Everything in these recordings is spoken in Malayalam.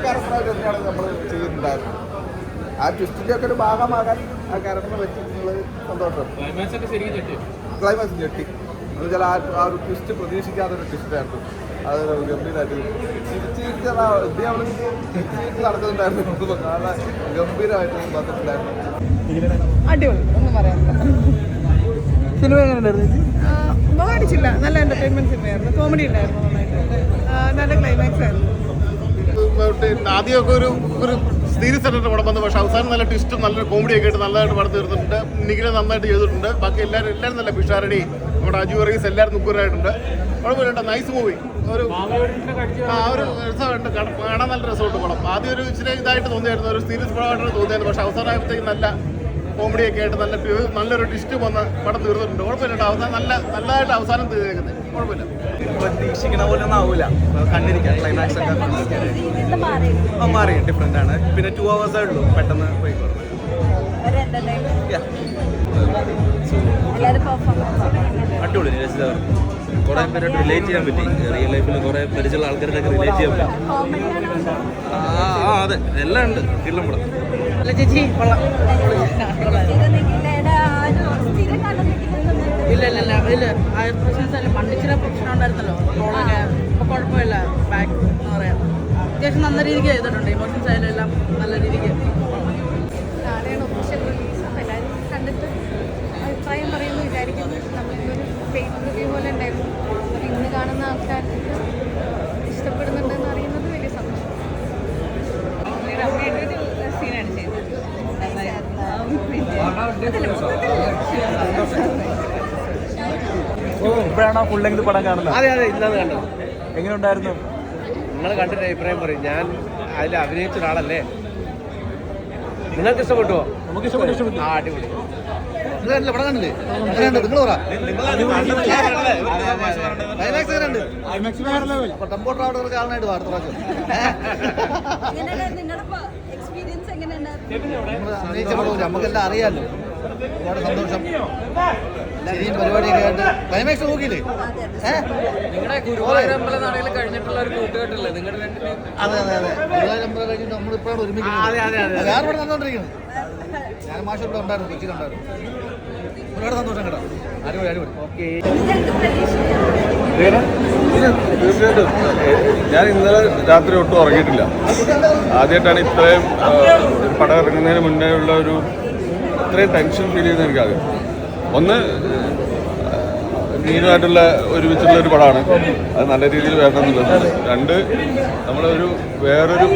ക്യാരക്ടറായിട്ട് തന്നെയാണ് നമ്മൾ ചെയ്യുന്നുണ്ടായിരുന്നത്. ആ ട്വിസ്റ്റിൻ്റെ ഒക്കെ ഒരു ഭാഗമാകാൻ ആ ക്യാരക്ടറിനെ പറ്റിയിട്ടുള്ളത് സന്തോഷം. ക്ലൈമാക്സ് ഞെട്ടി എന്ന് വെച്ചാൽ ആ ഒരു ട്വിസ്റ്റ് പ്രതീക്ഷിക്കാത്തൊരു ട്വിസ്റ്റായിരുന്നു. അതൊരു ഗംഭീരമായിട്ട് ചിരിച്ച് നടക്കുന്നുണ്ടായിരുന്നു. കാരണം ഗംഭീരമായിട്ട് വന്നിട്ടുണ്ടായിരുന്നു. അടിപൊളി, ഒന്നും പറയാനില്ല. സിനിമ എങ്ങനെയുണ്ടായിരുന്നു? ബോറടിച്ചില്ല, നല്ല എന്റർടൈൻമെന്റ് സിനിമയായിരുന്നു. കോമഡി ഉണ്ടായിരുന്നു, നന്നായിട്ട് നല്ല ക്ലൈമാക്സ് ആയിരുന്നു. ആദ്യമൊക്കെ ഒരു സീരിയസ് ആയിട്ട് പടം വന്നു, പക്ഷേ അവസാനം നല്ല ട്വിസ്റ്റും നല്ലൊരു കോമഡിയൊക്കെ ആയിട്ട് നല്ലതായിട്ട് പടം തീർന്നിട്ടുണ്ട്. നിഖില നന്നായിട്ട് ചെയ്തിട്ടുണ്ട്. ബാക്കി എല്ലാവരും നല്ല പിഷാരടി, നമ്മുടെ അജു വർഗീസ് എല്ലാവരും നുക്കൂറായിട്ടുണ്ട്. കുഴപ്പമില്ല, നൈസ് മൂവി. ഒരു രസമായിട്ട് കാണാൻ നല്ല രസമുണ്ട് പടം. ആദ്യം ഒരു ഇച്ചിരി ഇതായിട്ട് തോന്നിയായിരുന്നു, ഒരു സീരിയസ് പടമായിട്ട് തോന്നിയായിരുന്നു. പക്ഷേ അവസാനമായപ്പോഴത്തേക്ക് നല്ല കോമഡിയൊക്കെ ആയിട്ട് നല്ലൊരു ട്വിസ്റ്റ് വന്ന് പടം തീർന്നിട്ടുണ്ട്. കുഴപ്പമില്ല, അവസാനം നല്ലതായിട്ട് അവസാനം തീർക്കുന്നത്. കുഴപ്പമില്ല, പ്രതീക്ഷിക്കണ പോലെ ഒന്നും ആവൂല, കണ്ടിരിക്കാം. ക്ലൈമാക്സ് ഒക്കെ മാറി ഡിഫറെന്റ് ആണ്. പിന്നെ 2 hours ഉള്ളൂ, പെട്ടെന്ന് പോയിക്കോളും. അടിപൊളി രസിതമാണ്. കുറേ പേരായിട്ട് റിലേറ്റ് ചെയ്യാൻ പറ്റി. റിയൽ ലൈഫിൽ കുറേ പരിചയമുള്ള ആൾക്കാരായിട്ടൊക്കെ റിലേറ്റ് ചെയ്യാൻ പറ്റും. അതെ, എല്ലാം ഉണ്ട്. കിള്ളം പടം. ചേച്ചി ഇല്ല പ്രശ്നം പണ്ടിച്ചിരി പ്രശ്നം ഉണ്ടായിരുന്നല്ലോ, ട്രോളൊക്കെ. അപ്പോൾ കുഴപ്പമില്ല, ബാക്ക് എന്ന് പറയാം. അത്യാവശ്യം നല്ല രീതിക്ക് ചെയ്തിട്ടുണ്ട്. ഇമോഷൻസ് ആയാലും എല്ലാം നല്ല രീതിക്ക്. നാളെയാണ് ഒഫീഷ്യൽ റിലീസ്. അപ്പോൾ എല്ലാവരും കണ്ടിട്ട് അഭിപ്രായം പറയുന്നു വിചാരിക്കുന്നു. നമ്മളിന്നൊരു ഫേക്ക് റിവ്യൂ പോലെ ഉണ്ടായിരുന്നു. അപ്പോൾ ഇന്ന് കാണുന്ന ആൾക്കാർക്ക് ഇഷ്ടപ്പെടുന്നുണ്ടെന്ന് അറിയുന്നത് വലിയ സന്തോഷം. സീനാണ് ചെയ്തത്. ഇപ്പോഴാണോ ഫുൾ ലെങ്ത് പടം കാണുന്നത്? അതെ, ഇല്ലാതെ കണ്ടത്. എങ്ങനെ ഉണ്ടായിരുന്നു? നിങ്ങൾ കണ്ടിട്ട് അഭിപ്രായം പറയും. ഞാൻ അതിൽ അഭിനയിച്ച ഒരാളല്ലേ. നിങ്ങൾക്ക് ഇഷ്ടപ്പെട്ടുവോ? നമുക്ക് ഇഷ്ടപ്പെട്ടു. അടിപൊളി. പടം കണ്ടില്ലേ? നിങ്ങൾ പറ. ടെമ്പോ ട്രാവലർ കാണാനായിട്ട് വാർത്ത നമുക്കെല്ലാം അറിയാമല്ലോ. ഒരുപാട് സന്തോഷം. ശരിയും പരിപാടിയൊക്കെ ആയിട്ട് ക്ലൈമാക്സ് നോക്കിയില്ലേ? കഴിഞ്ഞിട്ടുള്ള ഒരു കൂട്ടുകെട്ടല്ലേ നിങ്ങളുടെ? അതെ ഗുരുവായൂരമ്പലം കഴിഞ്ഞിട്ട് നമ്മളിപ്പോഴാണ് ഒരുമിക്കുന്നത്. വേറെ ഇവിടെ നടന്നുകൊണ്ടിരിക്കുന്നത്. ഞാൻ മാഷ ഇവിടെ ഉണ്ടായിരുന്നു, കൊച്ചിയിലുണ്ടായിരുന്നു. ഒരുപാട് സന്തോഷം കേട്ടോ. അടിപൊളി. തീർച്ചയായിട്ടും ഞാൻ ഇന്നലെ രാത്രി ഒട്ടും ഉറങ്ങിയിട്ടില്ല. ആദ്യമായിട്ടാണ് ഇത്രയും പടം ഇറങ്ങുന്നതിന് മുന്നേ ഉള്ള ഇത്രയും ടെൻഷൻ ഫീൽ ചെയ്യുന്നത്. എനിക്കാദ്യം ഒന്ന്, നീനുമായിട്ടുള്ള ഒരുമിച്ചുള്ള ഒരു പടമാണ്, അത് നല്ല രീതിയിൽ വരണം എന്നുള്ളത്. 2, വേറൊരു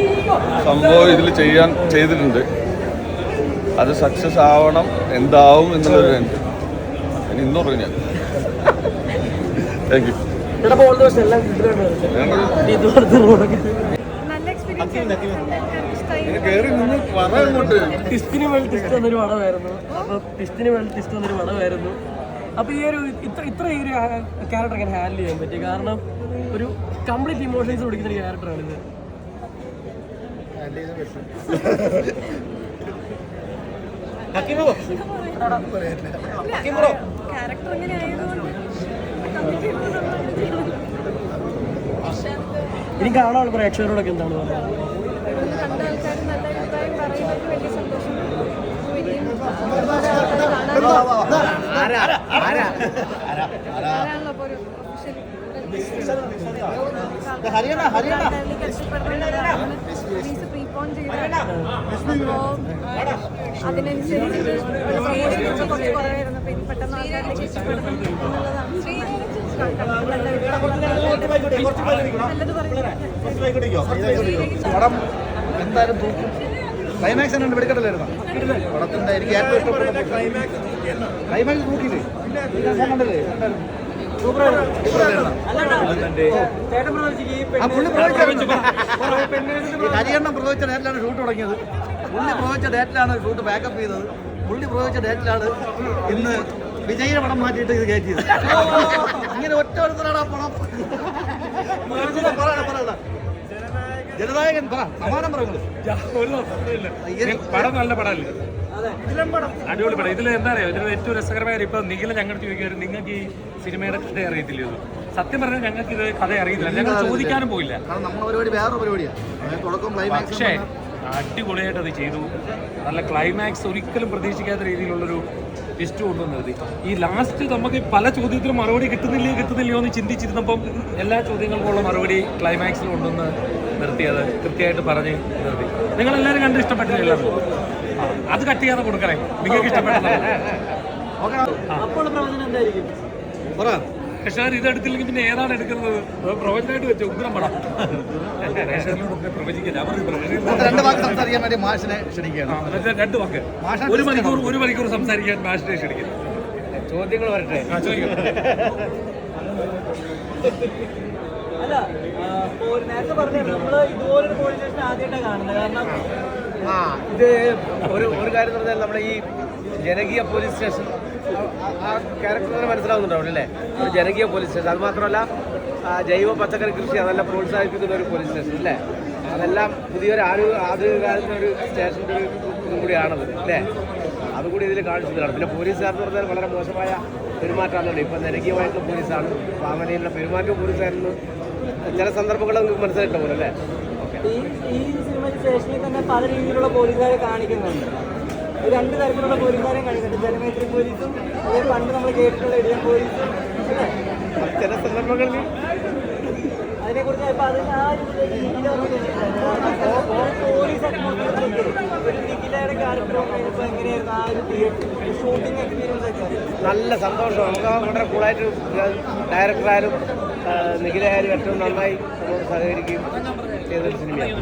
സംഭവം ഇതിൽ ചെയ്തിട്ടുണ്ട്, അത് സക്സസ് ആവണം, എന്താവും എന്നുള്ളൊരു ടെൻഷൻ. ഇന്ന് ഉറങ്ങി ഞാൻ. Thank you. ടിസ്റ്റിന് വേണ്ടി ടിസ്റ്റ് വന്നൊരു പടമായിരുന്നു. അപ്പോൾ ഈ ഒരു ഇത്ര ഈ ഒരു ക്യാരക്ടർ എങ്ങനെ ഹാൻഡിൽ ചെയ്യാൻ പറ്റി? കാരണം ഒരു കംപ്ലീറ്റ് ഇമോഷൻസ് കൊടുക്കുന്ന ഒരു ക്യാരക്ടറാണിത്. ഇനി കാണാനുള്ള പ്രേക്ഷകരോടൊക്കെ എന്താണ് പറയുന്നത്? അതിനനുസരിച്ച് കുറവായിരുന്നു. പെട്ടെന്ന് ആൾക്കാരിലേക്ക് ഇഷ്ടപ്പെടുന്നു പടം എന്തായാലും തൂക്കും. ക്ലൈമാക്സ് തന്നെ വെടിക്കെട്ടല്ലായിരുന്നു പടത്തിൻ്റെ. എനിക്ക് ഏറ്റവും ഇഷ്ടപ്പെട്ട ക്ലൈമാക്സ് തൂക്കിയില്ലേ? ഞാൻ കണ്ടല്ലേ? ഹരിയണ്ണം പ്രവചിച്ച ഡേറ്റിലാണ് ഷൂട്ട് തുടങ്ങിയത്. പുള്ളി പ്രവചിച്ച ഡേറ്റിലാണ് ഷൂട്ട് ബാക്കപ്പ് ചെയ്തത്. പുള്ളി പ്രവചിച്ച ഡേറ്റിലാണ് ഇന്ന് വിജയിനെ പടം മാറ്റിയിട്ട് ഇത് കയറ്റിയത്. ഇങ്ങനെ ഒറ്റ ഒരുത്തരാണ് ആ പണം. ജനനായകൻ പറ, സമാനം പറയുന്നത്. പടം നല്ല പടമല്ലേ? അടിപൊളി പടം. ഇതിൽ എന്താ അറിയാം, ഇതിൽ ഏറ്റവും രസകരമായ ഇപ്പൊ നിഖില ഞങ്ങളുടെ ചോദിക്കുമായിരുന്നു, നിങ്ങൾക്ക് ഈ സിനിമയുടെ കഥ അറിയത്തില്ലയോ? സത്യം പറഞ്ഞാൽ ഞങ്ങൾക്ക് ഇത് കഥ അറിയില്ല, ഞങ്ങൾ ചോദിക്കാനും പോയില്ല. കാരണം നമ്മുടെ പരിപാടി വേറെ പരിപാടിയാണ്, അതായത് തുടക്കം ക്ലൈമാക്സ്. പക്ഷേ അടിപൊളിയായിട്ട് അത് ചെയ്തു. നല്ല ക്ലൈമാക്സ്, ഒരിക്കലും പ്രതീക്ഷിക്കാത്ത രീതിയിലുള്ളൊരു ട്വിസ്റ്റ് കൊണ്ടുവന്ന് നിർത്തി. ഈ ലാസ്റ്റ് നമുക്ക് പല ചോദ്യത്തിലും മറുപടി കിട്ടുന്നില്ലയോ എന്ന് ചിന്തിച്ചിരുന്നപ്പം എല്ലാ ചോദ്യങ്ങൾക്കുള്ള മറുപടി ക്ലൈമാക്സിൽ കൊണ്ടുവന്ന് നിർത്തിയത് കൃത്യമായിട്ട് പറഞ്ഞ് നിർത്തി. നിങ്ങളെല്ലാവരും കണ്ട് ഇഷ്ടപ്പെട്ടില്ല എല്ലാവരും? അത് കട്ട് ചെയ്യാതെ കൊടുക്കണേ, നിങ്ങൾക്ക് ഇഷ്ടപ്പെട്ടത്. പക്ഷേ ഇത് എടുത്തില്ലെങ്കിൽ പിന്നെ ഏതാണ് എടുക്കുന്നത്? പ്രവചനമായിട്ട് വെച്ച ഉഗ്രം പടം. പ്രവചിക്കാൻ രണ്ട് വാക്ക് സംസാരിക്കാൻ വേണ്ടി മാഷിനെ ക്ഷണിക്കുകയാണ്. 2 വാക്ക്, ഒരു മണിക്കൂർ സംസാരിക്കാൻ മാഷിനെ ക്ഷണിക്കുന്നു. ചോദ്യങ്ങൾ വരട്ടെ. അല്ല, നേരത്തെ പറഞ്ഞു നമ്മൾ ഇതുപോലൊരു പോലീസ് സ്റ്റേഷൻ ആദ്യമായിട്ടാണ് കാണുന്നത്. കാരണം ഇത് ഒരു കാര്യം എന്ന് പറഞ്ഞാൽ നമ്മുടെ ഈ ജനകീയ പോലീസ് സ്റ്റേഷൻ ആ ക്യാരക്ടർ മനസ്സിലാവുന്നുണ്ടാവും അല്ലേ? ഒരു ജനകീയ പോലീസ് സ്റ്റേഷൻ, അത് മാത്രമല്ല ജൈവ പച്ചക്കറി കൃഷി അതെല്ലാം പ്രോത്സാഹിപ്പിക്കുന്ന ഒരു പോലീസ് സ്റ്റേഷൻ അല്ലേ? അതെല്ലാം പുതിയൊരു ആധുനിക കാലത്തെ ഒരു സ്റ്റേഷൻ്റെ ഒരു ഇതും കൂടിയാണത് അല്ലേ? അതുകൂടി ഇതിൽ കാണിച്ചതാണ്. പിന്നെ പോലീസുകാരെന്ന് പറഞ്ഞാൽ വളരെ മോശമായ പെരുമാറ്റമാണല്ലോ. ഇപ്പം ജനകീയമായിട്ടുള്ള പോലീസാണ്, സാമാന്യമുള്ള പെരുമാറ്റവും പോലീസുകാരെന്ന് ചില സന്ദർഭങ്ങൾ നമുക്ക് മനസ്സിലായിട്ടുണ്ടാവും അല്ലേ? ഈ സിനിമ സ്റ്റേഷനിൽ തന്നെ പല രീതിയിലുള്ള പോലീസുകാരെ കാണിക്കുന്നുണ്ട്. 2 തരത്തിലുള്ള പോലീസുകാരെ കാണിക്കുന്നുണ്ട്. ജനമേത്രി പോലീസും അതേ പണ്ട് നമ്മൾ കേട്ടിട്ടുള്ള ഇടിയൻ പോലീസും അല്ലേ? ചില സന്ദർഭങ്ങളിൽ അതിനെക്കുറിച്ച് ഇപ്പം അതിന് ആ പോലീസ് അറ്റ്മോസ്ഫിയറിലേക്ക് ഒരു നിഖിലയുടെ ക്യാരക്ടർ ഇപ്പം എങ്ങനെയായിരുന്നു ആ ഒരു ഷൂട്ടിംഗ് എക്സ്പീരിയൻസ് ഒക്കെ? നല്ല സന്തോഷം. നമുക്ക് വളരെ കൂളായിട്ട് ഡയറക്ടറായാലും നിഖിലയായാലും ഏറ്റവും നന്നായി നമ്മൾ സഹകരിക്കുകയും ചെയ്തൊരു സിനിമയാണ്.